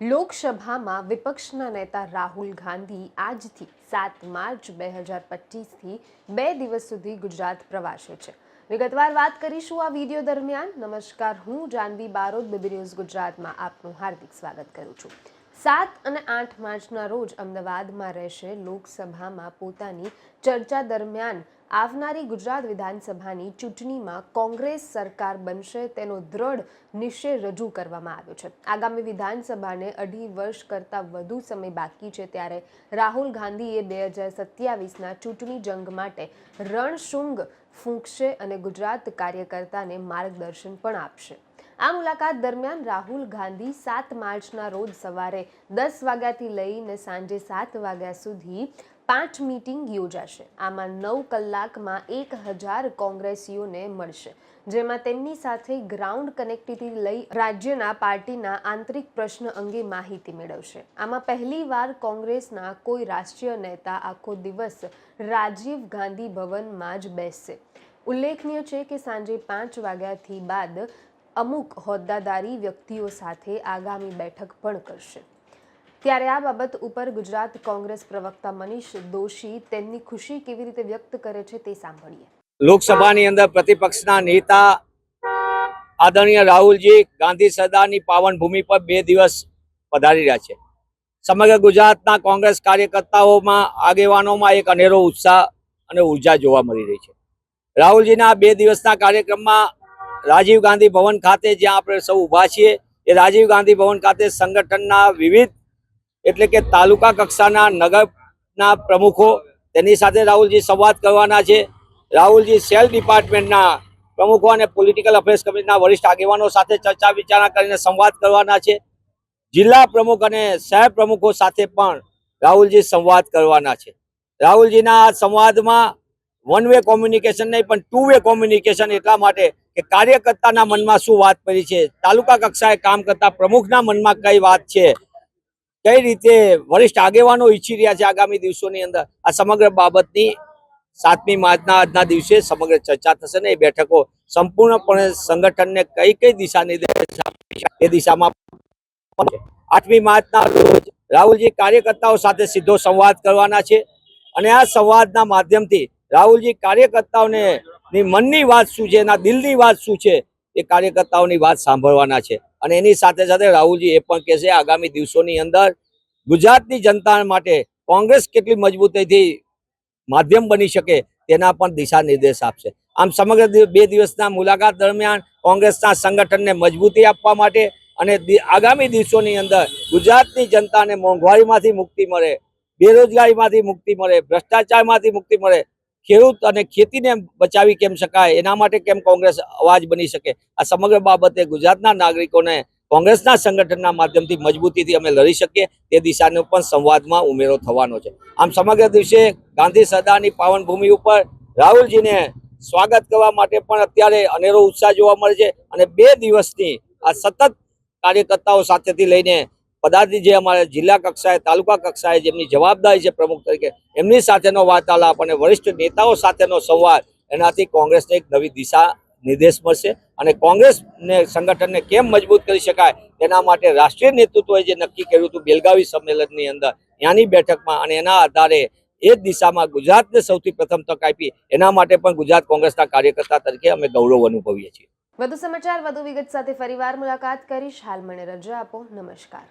લોકસભામાં વિપક્ષના નેતા રાહુલ ગાંધી આજથી 7 માર્ચ 2025થી 2 દિવસ સુધી ગુજરાત પ્રવાસે છે। વિગતવાર વાત કરીશું આ વિડીયો દરમિયાન। નમસ્કાર, હું જાનવી બારોટ, બીબી ન્યૂઝ ગુજરાતમાં આપનું હાર્દિક સ્વાગત કરું છું। 7 અને 8 માર્ચના રોજ અમદાવાદમાં રહેશે લોકસભામાં પોતાની ચર્ચા દરમિયાન આવનારી ગુજરાત વિધાનસભાની ચૂંટણીમાં કોંગ્રેસ સરકાર બનશે તેનો દ્રઢ નિશ્ચય રજૂ કરવામાં આવ્યો છે। આગામી વિધાનસભાને 2.5 વર્ષ કરતાં વધુ સમય બાકી છે, ત્યારે રાહુલ ગાંધીએ 2027ના ચૂંટણી જંગ માટે રણશુંગ ફૂંકશે અને ગુજરાત કાર્યકર્તાને માર્ગદર્શન પણ આપશે। આ મુલાકાત દરમિયાન રાહુલ ગાંધી 7 માર્ચના રોજ સવારે 10 વાગ્યાથી લઈને સાંજે 7 વાગ્યા સુધી 5 મીટિંગ યોજાશે। આમાં 9 કલાકમાં 1000 કોંગ્રેસીઓને મળશે, જેમાં તેમની સાથે ગ્રાઉન્ડ કનેક્ટિવિટી લઈ રાજ્યના પાર્ટીના આંતરિક પ્રશ્ન અંગે માહિતી મેળવશે। આમાં પહેલીવાર કોંગ્રેસના કોઈ રાષ્ટ્રીય નેતા આખો દિવસ રાજીવ ગાંધી ભવનમાં જ બેસશે। ઉલ્લેખનીય છે કે સાંજે 5 વાગ્યાથી બાદ અમુક હોદ્દાદારી વ્યક્તિઓ સાથે આગામી બેઠક પણ કરશે। ત્યારે આ બાબત ઉપર ગુજરાત કોંગ્રેસ પ્રવક્તા મનીષ દોશી તેમની ખુશી કેવી રીતે વ્યક્ત કરે છે તે સાંભળીએ। લોકસભાની અંદર પ્રતિપક્ષના નેતા આદરણીય રાહુલજી ગાંધી સરદારની પાવન ભૂમિ પર 2 દિવસ પધારી રહ્યા છે। સમગ્ર ગુજરાતના કોંગ્રેસ કાર્યકર્તાઓમાં, આગેવાનોમાં એક અનેરો ઉત્સાહ અને ઉર્જા જોવા મળી રહી છે। રાહુલજીના 2 દિવસના કાર્યક્રમમાં રાજીવ ગાંધી ભવન ખાતે, જ્યાં આપણે સૌ ઊભા છીએ, એ રાજીવ ગાંધી ભવન ખાતે સંગઠનના વિવિધ એટલે કે તાલુકા કક્ષાના નગરના પ્રમુખો, તેની સાથે રાહુલજી સંવાદ કરવાના છે। રાહુલજી સેલ ડિપાર્ટમેન્ટના પ્રમુખો અને પોલિટિકલ અફેર્સ કમિટીના વરિષ્ઠ આગેવાનો સાથે ચર્ચા વિચારણા કરીને સંવાદ કરવાના છે। જિલ્લા પ્રમુખ અને શહેર પ્રમુખો સાથે પણ રાહુલજી સંવાદ કરવાના છે। રાહુલજીના આ સંવાદમાં વન વે કોમ્યુનિકેશન નહીં પણ 2 વે કોમ્યુનિકેશન, એટલા માટે કે કાર્યકર્તાના મનમાં શું વાત પડી છે, તાલુકા કક્ષાએ કામ કરતા પ્રમુખના મનમાં કઈ વાત છે, કઈ રીતે વરિષ્ઠ આગેવાનો ઈચ્છી રહ્યા છે આગામી દિવસોની અંદર, આ સમગ્ર બાબતની 7મી માર્ચના આજના દિવસે સમગ્ર ચર્ચા થશે ને એ બેઠકો સંપૂર્ણપણે સંગઠનને કઈ કઈ દિશા નિર્દેશ આપી એ દિશામાં 8મી માર્ચના રોજ રાહુલજી કાર્યકર્તાઓ સાથે સીધો સંવાદ કરવાના છે અને આ સંવાદના માધ્યમથી રાહુલજી કાર્યકર્તાઓને મનની વાત શું છે, એના દિલની વાત શું છે, એ કાર્યકર્તાઓની વાત સાંભળવાના છે। અને એની સાથે સાથે રાહુલજી એ પણ કહેશે આગામી દિવસોની અંદર ગુજરાતની જનતા માટે કોંગ્રેસ કેટલી મજબૂતાઈથી માધ્યમ બની શકે તેના પણ દિશા નિર્દેશ આપશે। આમ સમગ્ર 2 દિવસના મુલાકાત દરમિયાન કોંગ્રેસના સંગઠનને મજબૂતી આપવા માટે અને આગામી દિવસોની અંદર ગુજરાતની જનતાને મોંઘવારીમાંથી મુક્તિ મળે, બેરોજગારીમાંથી મુક્તિ મળે, ભ્રષ્ટાચારમાંથી મુક્તિ મળે, ખેડૂત અને ખેતીને બચાવી કેમ શકાય, એના માટે કેમ કોંગ્રેસ અવાજ બની શકે, આ સમગ્ર બાબતે ગુજરાતના નાગરિકોને કોંગ્રેસના સંગઠનના માધ્યમથી મજબૂતીથી અમે લડી શકીએ તે દિશાનો પણ સંવાદમાં ઉમેરો થવાનો છે। આમ સમગ્ર દિવસે ગાંધી સરદારની પાવન ભૂમિ ઉપર રાહુલજીને સ્વાગત કરવા માટે પણ અત્યારે અનેરો ઉત્સાહ જોવા મળે છે અને 2 દિવસની આ સતત કાર્યકર્તાઓ સાથેથી લઈને પદાધિકારી જે અમારા જિલ્લા કક્ષાએ, તાલુકા કક્ષાએ જેમની જવાબદારી છે પ્રમુખ તરીકે, એમની સાથેનો વાર્તાલાપ અને વરિષ્ઠ નેતાઓ સાથેનો સંવાદ, એનાથી કોંગ્રેસને એક નવી દિશા નિર્દેશ મળશે અને કોંગ્રેસને સંગઠનને કેમ મજબૂત કરી શકાય તેના માટે રાષ્ટ્રીય નેતૃત્વએ જે નક્કી કર્યું હતું બેલગાવી સંમેલનની અંદર, ત્યાંની બેઠકમાં, અને એના આધારે એ જ દિશામાં ગુજરાતને સૌથી પ્રથમ તક આપી, એના માટે પણ ગુજરાત કોંગ્રેસના કાર્યકર્તા તરીકે અમે ગૌરવ અનુભવીએ છીએ। વધુ સમાચાર, વધુ વિગત સાથે ફરીવાર મુલાકાત કરીશ। હાલ મને રજા આપો। નમસ્કાર।